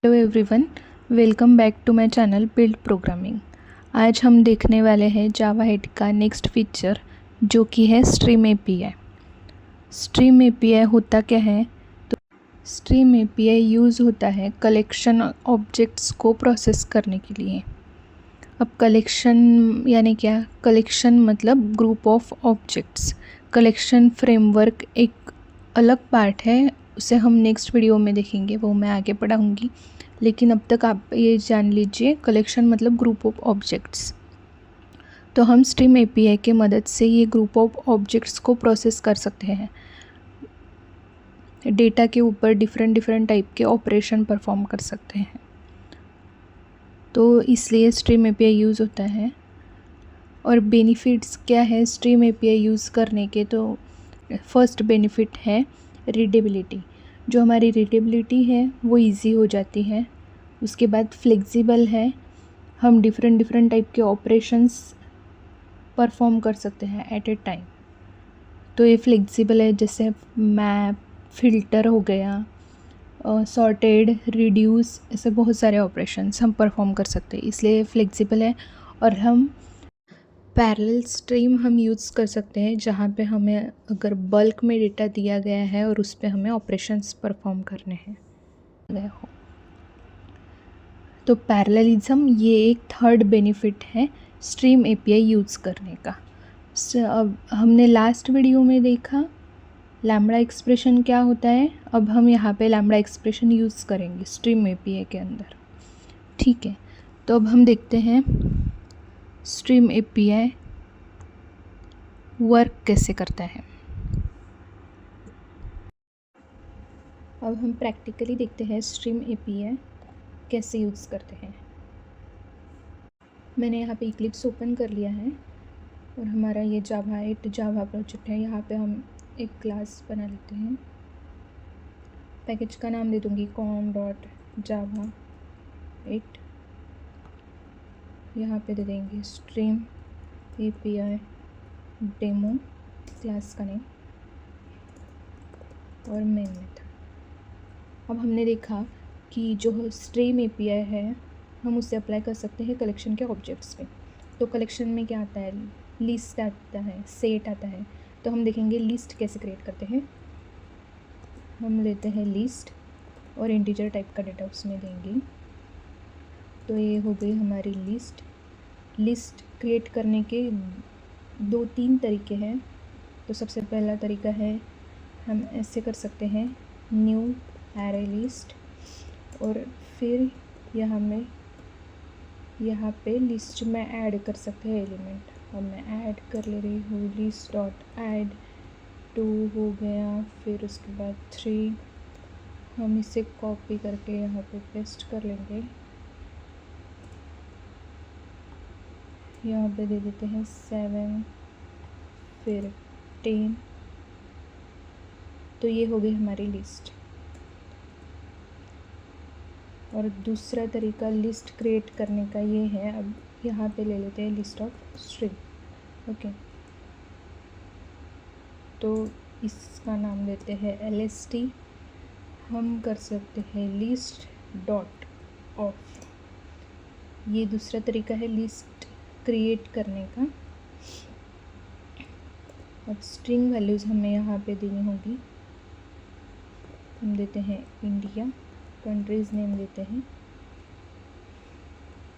Hello everyone, welcome back to my channel build programming. आज हम देखने वाले हैं जावा 8 का नेक्स्ट फीचर जो कि है स्ट्रीम एपीआई। स्ट्रीम एपीआई होता क्या है? तो स्ट्रीम एपीआई यूज़ होता है कलेक्शन ऑब्जेक्ट्स को प्रोसेस करने के लिए। अब कलेक्शन यानी क्या? कलेक्शन मतलब group of objects. Collection framework एक अलग पार्ट है, उसे हम नेक्स्ट वीडियो में देखेंगे, वो मैं आगे पढ़ाऊँगी। लेकिन अब तक आप ये जान लीजिए, कलेक्शन मतलब ग्रुप ऑफ ऑब्जेक्ट्स। तो हम स्ट्रीम एपीआई के मदद से ये ग्रुप ऑफ ऑब्जेक्ट्स को प्रोसेस कर सकते हैं। डेटा के ऊपर डिफरेंट टाइप के ऑपरेशन परफॉर्म कर सकते हैं, तो इसलिए स्ट्रीम एपीआई यूज़ होता है। और बेनिफिट्स क्या है स्ट्रीम एपीआई यूज़ करने के? तो फर्स्ट बेनिफिट है रीडेबिलिटी। जो हमारी रीडेबिलिटी है वो इजी हो जाती है। उसके बाद फ्लेक्सिबल है, हम डिफरेंट टाइप के ऑपरेशंस परफॉर्म कर सकते हैं एट ए टाइम। तो ये फ्लेक्सिबल है, जैसे मैप, फिल्टर हो गया, सॉर्टेड, रिड्यूस, ऐसे बहुत सारे ऑपरेशंस हम परफॉर्म कर सकते हैं, इसलिए फ्लेक्सिबल है। और हम पैरेलल स्ट्रीम हम यूज़ कर सकते हैं, जहाँ पे हमें अगर बल्क में डेटा दिया गया है और उस पर हमें ऑपरेशंस परफॉर्म करने हैं गए हो। तो पैरेललिज्म ये एक थर्ड बेनिफिट है स्ट्रीम एपीआई यूज़ करने का। अब हमने लास्ट वीडियो में देखा लैम्बडा एक्सप्रेशन क्या होता है। अब हम यहाँ पे लैम्बडा एक्सप्रेशन यूज़ करेंगे स्ट्रीम एपीआई के अंदर, ठीक है। तो अब हम देखते हैं स्ट्रीम एपीआई वर्क कैसे करता है। अब हम प्रैक्टिकली देखते हैं स्ट्रीम एपीआई कैसे यूज़ करते हैं। मैंने यहाँ पे इक्लिप्स ओपन कर लिया है और हमारा ये जावा 8 जावा प्रोजेक्ट है। यहाँ पे हम एक क्लास बना लेते हैं। पैकेज का नाम दे दूँगी com.java8। यहाँ पे दे देंगे स्ट्रीम एपीआई डेमो, क्लास का नेम और मेन मेथड। अब हमने देखा कि जो स्ट्रीम एपीआई है हम उससे अप्लाई कर सकते हैं कलेक्शन के ऑब्जेक्ट्स पे। तो कलेक्शन में क्या आता है? लिस्ट आता है, सेट आता है। तो हम देखेंगे लिस्ट कैसे क्रिएट करते हैं। हम लेते हैं लिस्ट और इंटीजर टाइप का डेटा उसमें देंगे। तो ये हो गई हमारी लिस्ट। लिस्ट क्रिएट करने के 2-3 तरीके हैं। तो सबसे पहला तरीका है, हम ऐसे कर सकते हैं न्यू एरे लिस्ट, और फिर यहाँ पे लिस्ट में ऐड कर सकते हैं एलिमेंट। अब मैं ऐड कर ले रही हूँ लिस्ट डॉट ऐड 2 हो गया, फिर उसके बाद 3। हम इसे कॉपी करके यहाँ पे पेस्ट कर लेंगे। यहाँ पे दे देते हैं 7, फिर 10। तो ये हो गई हमारी लिस्ट। और दूसरा तरीका लिस्ट क्रिएट करने का ये है, अब यहाँ पे ले लेते हैं लिस्ट ऑफ स्ट्रिंग, ओके। तो इसका नाम देते हैं LST। हम कर सकते हैं लिस्ट डॉट ऑफ। ये दूसरा तरीका है लिस्ट क्रिएट करने का। अब स्ट्रिंग वैल्यूज़ हमें यहाँ पे देनी होगी। हम देते हैं इंडिया, कंट्रीज़ नेम देते हैं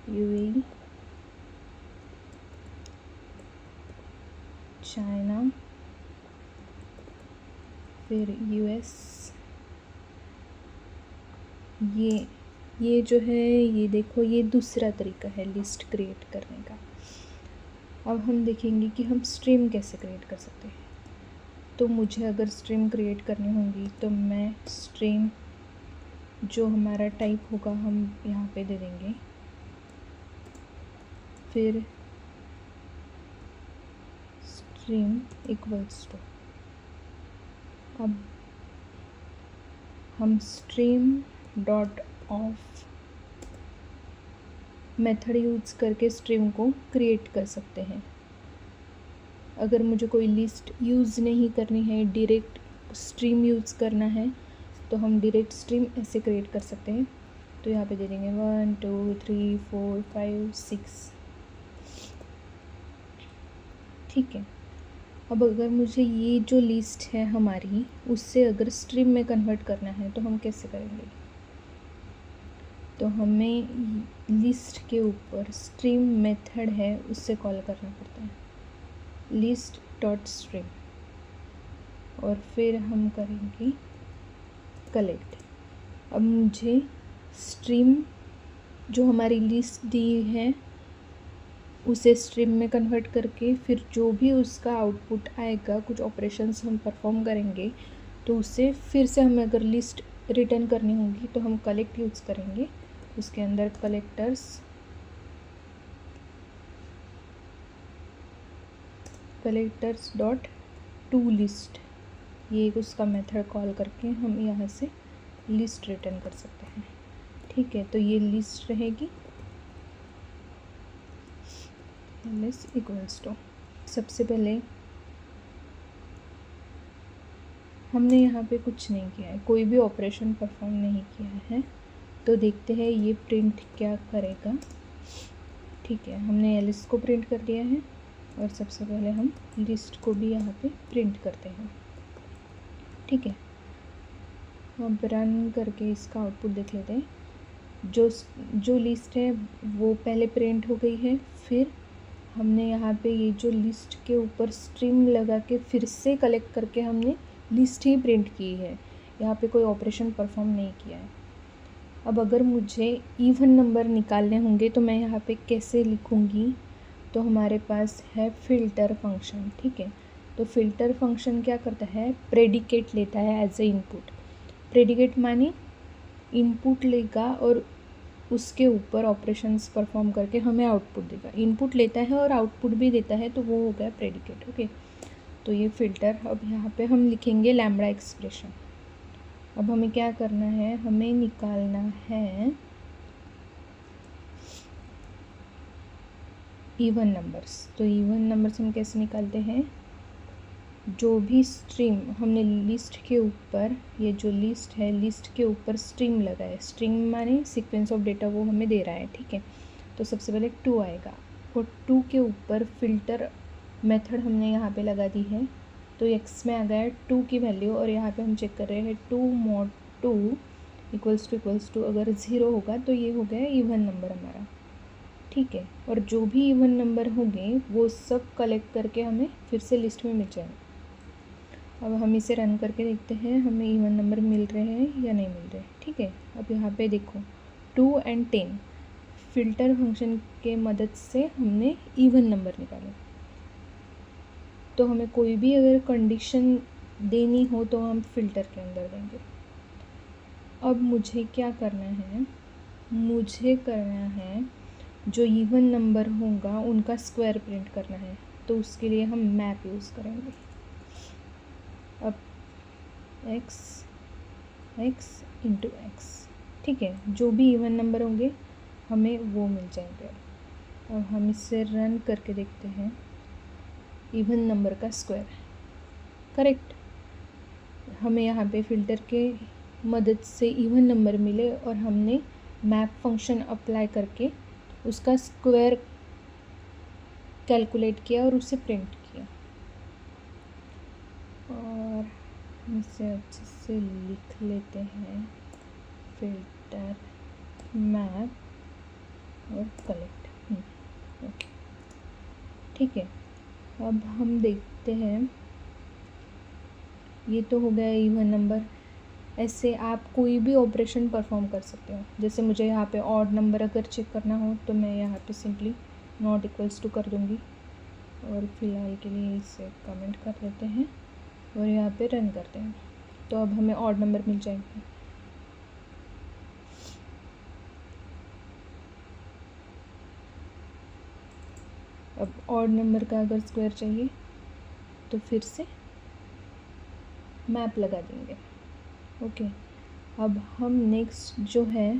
UAE, चाइना, फिर US। ये जो है, ये देखो, ये दूसरा तरीका है लिस्ट क्रिएट करने का। अब हम देखेंगे कि हम स्ट्रीम कैसे क्रिएट कर सकते हैं। तो मुझे अगर स्ट्रीम क्रिएट करनी होगी तो मैं स्ट्रीम जो हमारा टाइप होगा हम यहाँ पे दे देंगे, फिर स्ट्रीम इक्वल्स टू। अब हम stream dot of method use करके स्ट्रीम को क्रिएट कर सकते हैं। अगर मुझे कोई लिस्ट यूज़ नहीं करनी है, डायरेक्ट स्ट्रीम यूज़ करना है, तो हम डायरेक्ट स्ट्रीम ऐसे क्रिएट कर सकते हैं। तो यहाँ पे दे देंगे 1 2 3 4 5 6। ठीक है, अब अगर मुझे ये जो लिस्ट है हमारी उससे अगर स्ट्रीम में कन्वर्ट करना है तो हम कैसे करेंगे? तो हमें लिस्ट के ऊपर स्ट्रीम मेथड है उससे कॉल करना पड़ता है, लिस्ट डॉट स्ट्रीम, और फिर हम करेंगे कलेक्ट। अब मुझे स्ट्रीम जो हमारी लिस्ट दी है उसे स्ट्रीम में कन्वर्ट करके फिर जो भी उसका आउटपुट आएगा, कुछ ऑपरेशंस हम परफॉर्म करेंगे तो उसे फिर से हमें अगर लिस्ट रिटर्न करनी होगी तो हम कलेक्ट यूज़ करेंगे। उसके अंदर कलेक्टर्स डॉट टू लिस्ट, ये उसका मेथड कॉल करके हम यहाँ से लिस्ट रिटर्न कर सकते हैं। ठीक है, तो ये लिस्ट रहेगी ls इक्वल्स टू, सबसे पहले हमने यहाँ पे कुछ नहीं किया है, कोई भी ऑपरेशन परफॉर्म नहीं किया है, तो देखते हैं ये प्रिंट क्या करेगा। ठीक है, हमने ls को प्रिंट कर दिया है और सबसे पहले हम लिस्ट को भी यहाँ पे प्रिंट करते हैं। ठीक है, अब रन करके इसका आउटपुट देख लेते हैं। जो लिस्ट है वो पहले प्रिंट हो गई है, फिर हमने यहाँ पे ये जो लिस्ट के ऊपर स्ट्रीम लगा के फिर से कलेक्ट करके हमने लिस्ट ही प्रिंट की है, यहाँ पे कोई ऑपरेशन परफॉर्म नहीं किया है। अब अगर मुझे इवन नंबर निकालने होंगे तो मैं यहाँ पे कैसे लिखूँगी? तो हमारे पास है फ़िल्टर फंक्शन। ठीक है, तो फ़िल्टर फंक्शन क्या करता है, प्रेडिकेट लेता है एज ए इनपुट। प्रेडिकेट माने इनपुट लेगा और उसके ऊपर ऑपरेशंस परफॉर्म करके हमें आउटपुट देगा। इनपुट लेता है और आउटपुट भी देता है, तो वो हो गया प्रेडिकेट। ओके, तो ये फ़िल्टर। अब यहाँ पे हम लिखेंगे लैम्बडा एक्सप्रेशन। अब हमें क्या करना है, हमें निकालना है इवन नंबर्स। तो इवन नंबर्स हम कैसे निकालते हैं, जो भी स्ट्रीम हमने लिस्ट के ऊपर, ये जो लिस्ट है लिस्ट के ऊपर स्ट्रीम लगा है, स्ट्रीम माने सीक्वेंस ऑफ डेटा वो हमें दे रहा है। ठीक है, तो सबसे पहले 2 आएगा और 2 के ऊपर फ़िल्टर मेथड हमने यहाँ पे लगा दी है, तो x में आ गया 2 की वैल्यू, और यहाँ पे हम चेक कर रहे हैं 2 mod 2 इक्वल्स टू अगर 0 होगा तो ये हो गया इवन नंबर हमारा। ठीक है, और जो भी इवन नंबर होंगे वो सब कलेक्ट करके हमें फिर से लिस्ट में मिल जाएंगे। अब हम इसे रन करके देखते हैं हमें इवन नंबर मिल रहे हैं या नहीं मिल रहे। ठीक है, अब यहाँ पे देखो 2 और 10 फ़िल्टर फंक्शन के मदद से हमने इवन नंबर निकाले। तो हमें कोई भी अगर कंडीशन देनी हो तो हम फ़िल्टर के अंदर देंगे। अब मुझे क्या करना है, मुझे करना है जो इवन नंबर होगा उनका स्क्वायर प्रिंट करना है, तो उसके लिए हम मैप यूज़ करेंगे। अब x इंटू एक्स। ठीक है, जो भी इवन नंबर होंगे हमें वो मिल जाएंगे। अब हम इसे रन करके देखते हैं, इवन नंबर का स्क्वायर करेक्ट। हमें यहाँ पे फ़िल्टर के मदद से इवन नंबर मिले और हमने मैप फंक्शन अप्लाई करके उसका स्क्वायर कैलकुलेट किया और उसे प्रिंट किया। और इसे अच्छे से लिख लेते हैं, फ़िल्टर मैप और कलेक्ट। ओके, ठीक है, अब हम देखते हैं, ये तो हो गया इवन नंबर। ऐसे आप कोई भी ऑपरेशन परफॉर्म कर सकते हो। जैसे मुझे यहाँ पे ऑड नंबर अगर चेक करना हो तो मैं यहाँ पे सिंपली नॉट इक्वल्स टू कर दूँगी, और फिलहाल के लिए इसे कमेंट कर लेते हैं और यहाँ पे रन करते हैं। तो अब हमें ऑड नंबर मिल जाएंगे। अब ऑड नंबर का अगर स्क्वायर चाहिए तो फिर से मैप लगा देंगे। ओके, अब हम नेक्स्ट जो है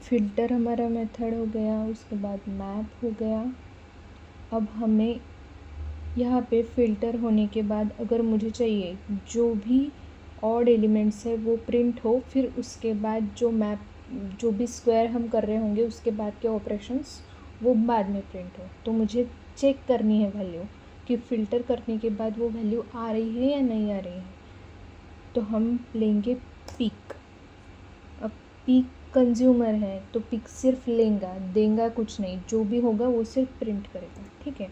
फ़िल्टर हमारा मेथड हो गया, उसके बाद मैप हो गया। अब हमें यहाँ पे फ़िल्टर होने के बाद अगर मुझे चाहिए जो भी ऑड एलिमेंट्स है वो प्रिंट हो, फिर उसके बाद जो भी स्क्वायर हम कर रहे होंगे उसके बाद के ऑपरेशंस वो बाद में प्रिंट हो। तो मुझे चेक करनी है वैल्यू कि फ़िल्टर करने के बाद वो वैल्यू आ रही है या नहीं आ रही है। तो हम लेंगे पीक। अब पीक कंज्यूमर है तो पीक सिर्फ देगा कुछ नहीं, जो भी होगा वो सिर्फ प्रिंट करेगा, ठीक है।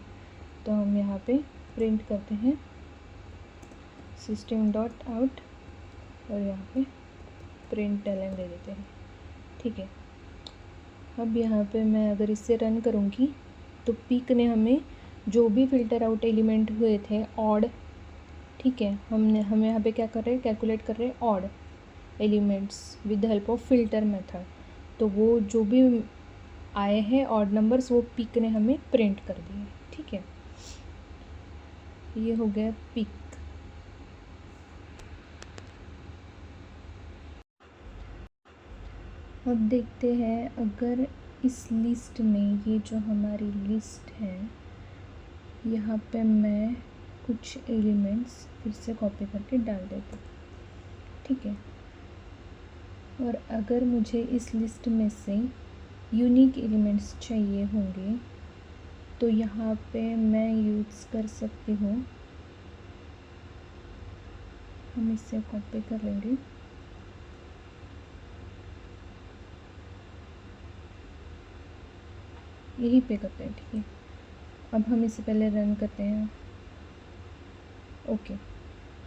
तो हम यहाँ पे प्रिंट करते हैं सिस्टम डॉट आउट और यहाँ पे प्रिंट एलन दे देते हैं, ठीक है। अब यहाँ पे मैं अगर इससे रन करूँगी तो पीक ने हमें जो भी फ़िल्टर आउट एलिमेंट हुए थे ऑड, ठीक है, हम यहाँ पे क्या कर रहे हैं, कैलकुलेट कर रहे हैं odd elements with the help of filter method. तो वो जो भी आए हैं ऑड नंबर्स वो पीक ने हमें प्रिंट कर दिए, ठीक है। ये हो गया पीक। अब देखते हैं अगर इस लिस्ट में, ये जो हमारी लिस्ट है, यहाँ पे मैं कुछ एलिमेंट्स फिर से कॉपी करके डाल देती हूँ, ठीक है। और अगर मुझे इस लिस्ट में से यूनिक एलिमेंट्स चाहिए होंगे तो यहाँ पे मैं यूज़ कर सकती हूँ, हम इससे कॉपी कर लेंगे, यही पे करते हैं, ठीक है। अब हम इसे पहले रन करते हैं। ओके,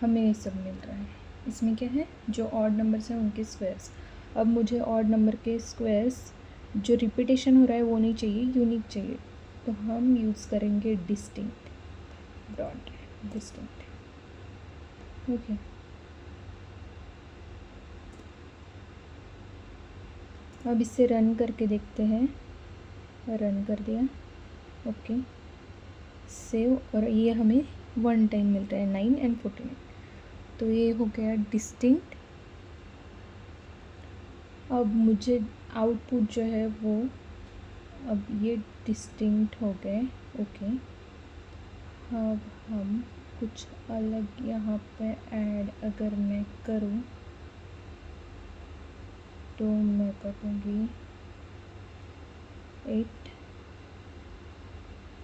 हमें ये सब मिल रहा है। इसमें क्या है, जो ऑड नंबर्स हैं उनके स्क्वायर्स। अब मुझे ऑड नंबर के स्क्वायर्स जो रिपीटेशन हो रहा है वो नहीं चाहिए, यूनिक चाहिए। तो हम यूज़ करेंगे डिस्टिंक्ट डॉट डिस्टिंक्ट, ओके। अब इसे रन करके देखते हैं, रन कर दिया, ओके, सेव। और ये हमें 1 टाइम मिल रहा है 9 और 14। तो ये हो गया डिस्टिंक्ट। अब मुझे आउटपुट जो है वो, अब ये डिस्टिंक्ट हो गए, ओके। अब हम कुछ अलग यहाँ पे ऐड अगर मैं करूँ तो मैं करूँगी 8,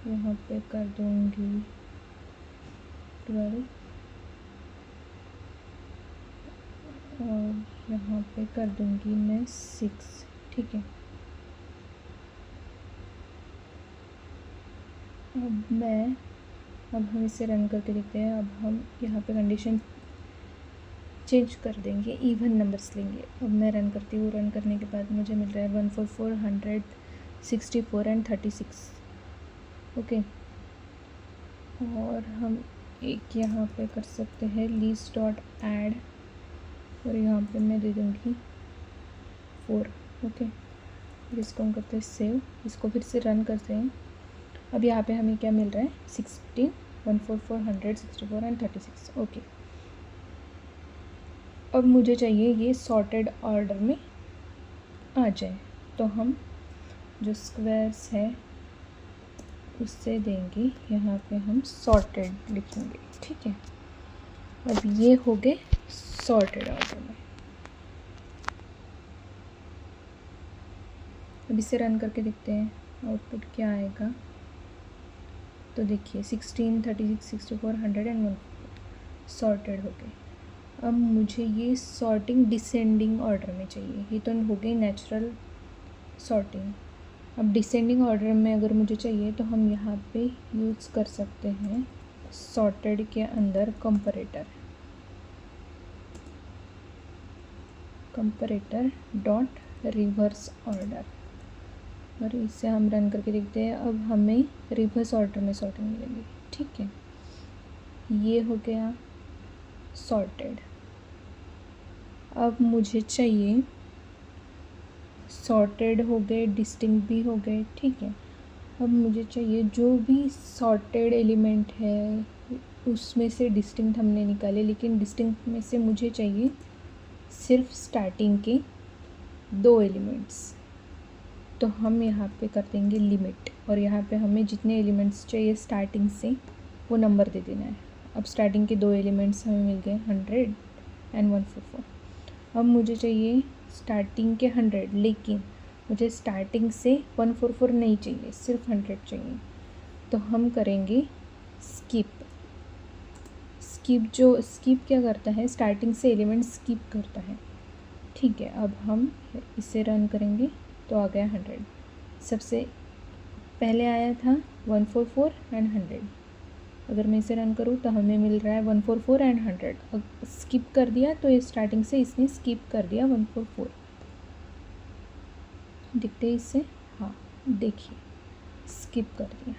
यहाँ पे कर दूँगी 12 और यहाँ पे कर दूँगी मैं 6, ठीक है। अब हम इसे रन करके देखते हैं। अब हम यहाँ पे कंडीशन चेंज कर देंगे, इवन नंबर्स लेंगे। अब मैं रन करती हूँ, रन करने के बाद मुझे मिल रहा है 144, 164 एंड 36, ओके। और हम एक यहाँ पे कर सकते हैं लिस्ट डॉट ऐड और यहाँ पे मैं दे दूँगी 4, ओके। इसको हम करते हैं सेव, इसको फिर से रन करते हैं। अब यहाँ पे हमें क्या मिल रहा है, 16, 144, 164 एंड 36, ओके। अब मुझे चाहिए ये सॉर्टेड ऑर्डर में आ जाए, तो हम जो स्क्वायर्स है उससे देंगे, यहाँ पे हम सॉर्टेड लिखेंगे, ठीक है। अब ये हो गए सॉर्टेड ऑर्डर में। अब इसे रन करके देखते हैं आउटपुट क्या आएगा। तो देखिए 16, 36, 64, 100 एंड 144 सॉर्टेड हो गए। अब मुझे ये सॉर्टिंग डिसेंडिंग ऑर्डर में चाहिए, ये तो हो गई नेचुरल सॉर्टिंग। अब डिसेंडिंग ऑर्डर में अगर मुझे चाहिए तो हम यहाँ पे यूज़ कर सकते हैं सॉर्टेड के अंदर कंपैरेटर डॉट रिवर्स ऑर्डर, और इससे हम रन करके देखते हैं। अब हमें रिवर्स ऑर्डर में सॉर्टिंग मिलेगी, ठीक है। ये हो गया सॉर्टेड। अब मुझे चाहिए, सॉर्टेड हो गए, डिस्टिंक्ट भी हो गए, ठीक है। अब मुझे चाहिए जो भी सॉर्टेड एलिमेंट है उसमें से डिस्टिंक्ट हमने निकाले, लेकिन डिस्टिंक्ट में से मुझे चाहिए सिर्फ स्टार्टिंग के 2 एलिमेंट्स। तो हम यहाँ पे कर देंगे लिमिट और यहाँ पे हमें जितने एलिमेंट्स चाहिए स्टार्टिंग से वो नंबर दे देना है। अब स्टार्टिंग के 2 एलिमेंट्स हमें मिल गए 100 एंड 144। अब मुझे चाहिए स्टार्टिंग के 100, लेकिन मुझे स्टार्टिंग से 144 नहीं चाहिए, सिर्फ 100 चाहिए। तो हम करेंगे स्किप। स्किप क्या करता है, स्टार्टिंग से एलिमेंट स्किप करता है। ठीक है, अब हम इसे रन करेंगे तो आ गया 100। सबसे पहले आया था 144 एंड 100। अगर मैं इसे रन करूँ तो हमें मिल रहा है 144 एंड 100। अब स्किप कर दिया तो ये स्टार्टिंग से इसने स्किप कर दिया 144। दिखते हैं इससे, हाँ देखिए स्किप कर दिया।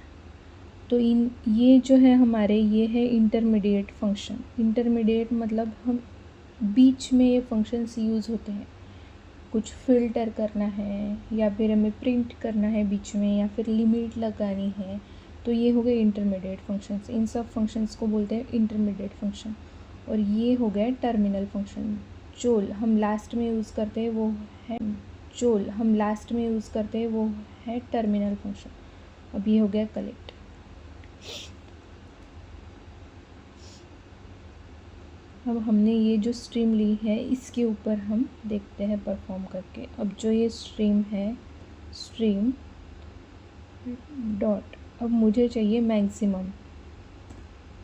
तो ये जो है हमारे, ये है इंटरमीडिएट फंक्शन। इंटरमीडिएट मतलब हम बीच में ये फंक्शंस यूज़ होते हैं। कुछ फ़िल्टर करना है या फिर हमें प्रिंट करना है बीच में, या फिर लिमिट लगानी है, तो ये हो गए इंटरमीडिएट फंक्शंस। इन सब फंक्शंस को बोलते हैं इंटरमीडिएट फंक्शन। और ये हो गया टर्मिनल फंक्शन। जो हम लास्ट में यूज़ करते हैं वो है टर्मिनल फंक्शन। अब ये हो गया कलेक्ट। अब हमने ये जो स्ट्रीम ली है इसके ऊपर हम देखते हैं परफॉर्म करके। अब जो ये स्ट्रीम है, स्ट्रीम डॉट, अब मुझे चाहिए मैक्सिमम।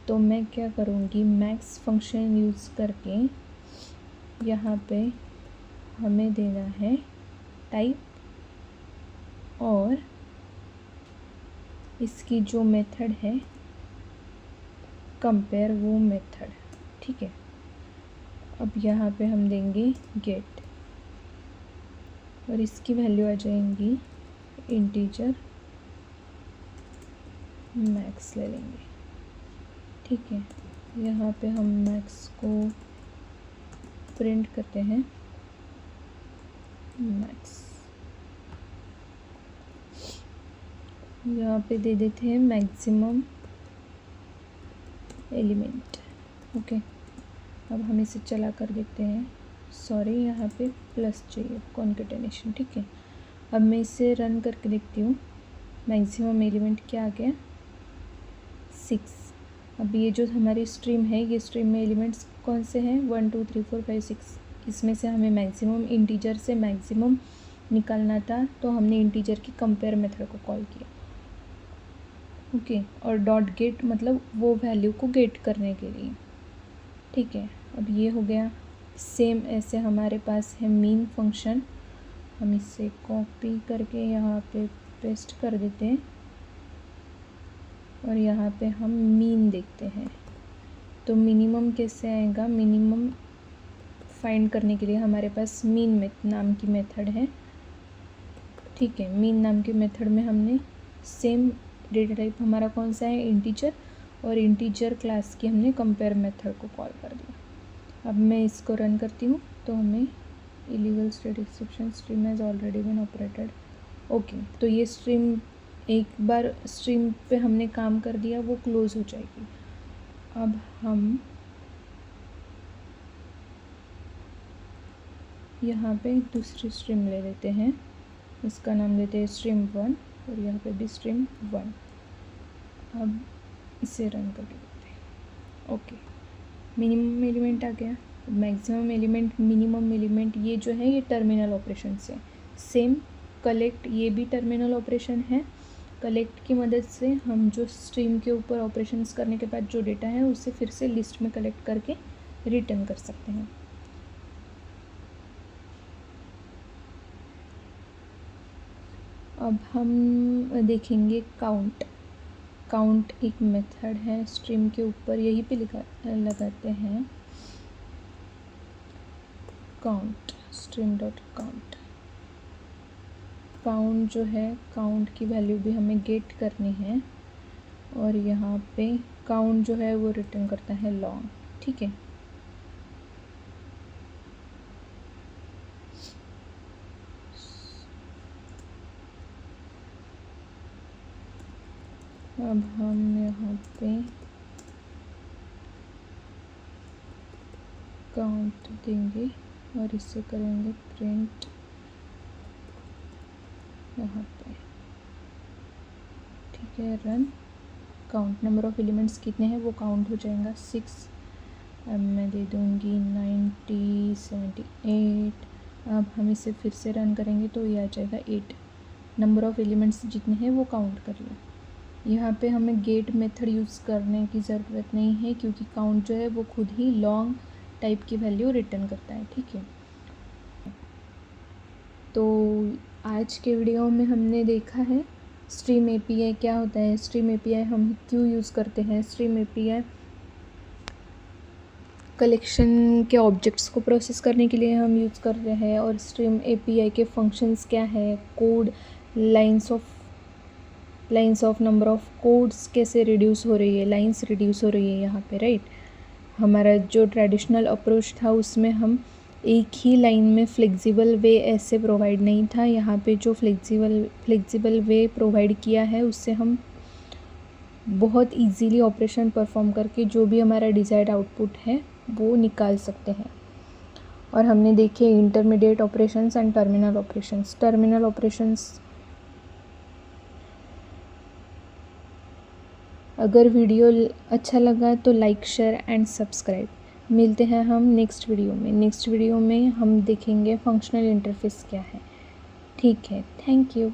तो मैं क्या करूँगी, मैक्स फंक्शन यूज़ करके यहाँ पे हमें देना है टाइप, और इसकी जो मेथड है कंपेयर, वो मेथड। ठीक है, अब यहाँ पे हम देंगे गेट, और इसकी वैल्यू आ जाएंगी इंटीजर मैक्स ले लेंगे। ठीक है, यहाँ पे हम मैक्स को प्रिंट करते हैं मैक्स, यहाँ पे दे देते हैं मैक्सिमम एलिमेंट। ओके, अब हम इसे चला कर देखते हैं। सॉरी, यहाँ पे प्लस चाहिए, कॉन्केटेनेशन। ठीक है, अब मैं इसे रन करके देखती हूँ। मैक्सिमम एलिमेंट क्या आ गया, 6। अब ये जो हमारी स्ट्रीम है, ये स्ट्रीम में एलिमेंट्स कौन से हैं, 1 2 3 4 5 6। इसमें से हमें मैक्सिमम, इंटीजर से मैक्सिमम निकालना था, तो हमने इंटीजर की कंपेयर मेथड को कॉल किया। ओके, और डॉट गेट मतलब वो वैल्यू को गेट करने के लिए। ठीक है, अब ये हो गया। सेम ऐसे हमारे पास है मीन फंक्शन। हम इसे कॉपी करके यहाँ पे पेस्ट कर देते हैं, और यहाँ पे हम मीन देखते हैं। तो मिनिमम कैसे आएगा, मिनिमम फाइंड करने के लिए हमारे पास मीन नाम की मेथड है। ठीक है, मीन नाम के मेथड में हमने सेम डेटा टाइप हमारा कौन सा है, इंटीजर, और इंटीजर क्लास की हमने कंपेयर मेथड को कॉल कर दिया। अब मैं इसको रन करती हूँ तो हमें illegal state exception, stream has already been operated. Okay, तो ये स्ट्रीम, एक बार स्ट्रीम पे हमने काम कर दिया, वो क्लोज हो जाएगी। अब हम यहाँ पे दूसरी स्ट्रीम ले लेते हैं, इसका नाम लेते हैं स्ट्रीम 1, और यहाँ पे भी स्ट्रीम 1। अब इसे रन करके देखते हैं। ओके, मिनिमम एलिमेंट आ गया, मैक्सिमम एलिमेंट, मिनिमम एलिमेंट, ये जो है ये टर्मिनल ऑपरेशन से सेम। कलेक्ट, ये भी टर्मिनल ऑपरेशन है। कलेक्ट की मदद से हम जो स्ट्रीम के ऊपर ऑपरेशंस करने के बाद जो डेटा है उसे फिर से लिस्ट में कलेक्ट करके रिटर्न कर सकते हैं। अब हम देखेंगे काउंट। काउंट एक मेथड है स्ट्रीम के ऊपर, यहीं पे लगाते हैं count, stream dot count. Count जो है, काउंट की वैल्यू भी हमें गेट करनी है, और यहाँ पे काउंट जो है वो रिटर्न करता है लॉन्ग। ठीक है, अब हम यहाँ पे काउंट देंगे और इससे करेंगे प्रिंट यहाँ पे। ठीक है, run. Count, number of elements कितने हैं वो काउंट हो जाएगा 6। अब मैं दे दूँगी 90 78। अब हम इसे फिर से रन करेंगे तो ये आ जाएगा 8। नंबर ऑफ़ एलिमेंट्स जितने हैं वो काउंट कर लो। यहाँ पे हमें गेट मेथड यूज़ करने की ज़रूरत नहीं है क्योंकि काउंट जो है वो खुद ही लॉन्ग टाइप की वैल्यू रिटर्न करता है, ठीक है। तो आज के वीडियो में हमने देखा है स्ट्रीम एपीआई क्या होता है, स्ट्रीम एपीआई हम क्यों यूज़ करते हैं। स्ट्रीम एपीआई कलेक्शन के ऑब्जेक्ट्स को प्रोसेस करने के लिए हम यूज़ कर रहे हैं, और स्ट्रीम एपीआई के फंक्शंस क्या है, code lines of number of codes कैसे रिड्यूस हो रही है, लाइंस रिड्यूस हो रही है यहाँ पे, राइट। हमारा जो ट्रेडिशनल अप्रोच था उसमें हम एक ही लाइन में फ्लेक्सिबल वे ऐसे प्रोवाइड नहीं था। यहाँ पे जो फ्लेक्सिबल वे प्रोवाइड किया है उससे हम बहुत इजीली ऑपरेशन परफॉर्म करके जो भी हमारा डिज़ायर्ड आउटपुट है वो निकाल सकते हैं। और हमने देखे intermediate operations and terminal operations. Terminal operations, अगर वीडियो अच्छा लगा तो लाइक, शेयर एंड सब्सक्राइब। मिलते हैं हम नेक्स्ट वीडियो में हम देखेंगे फंक्शनल इंटरफेस क्या है। ठीक है, थैंक यू।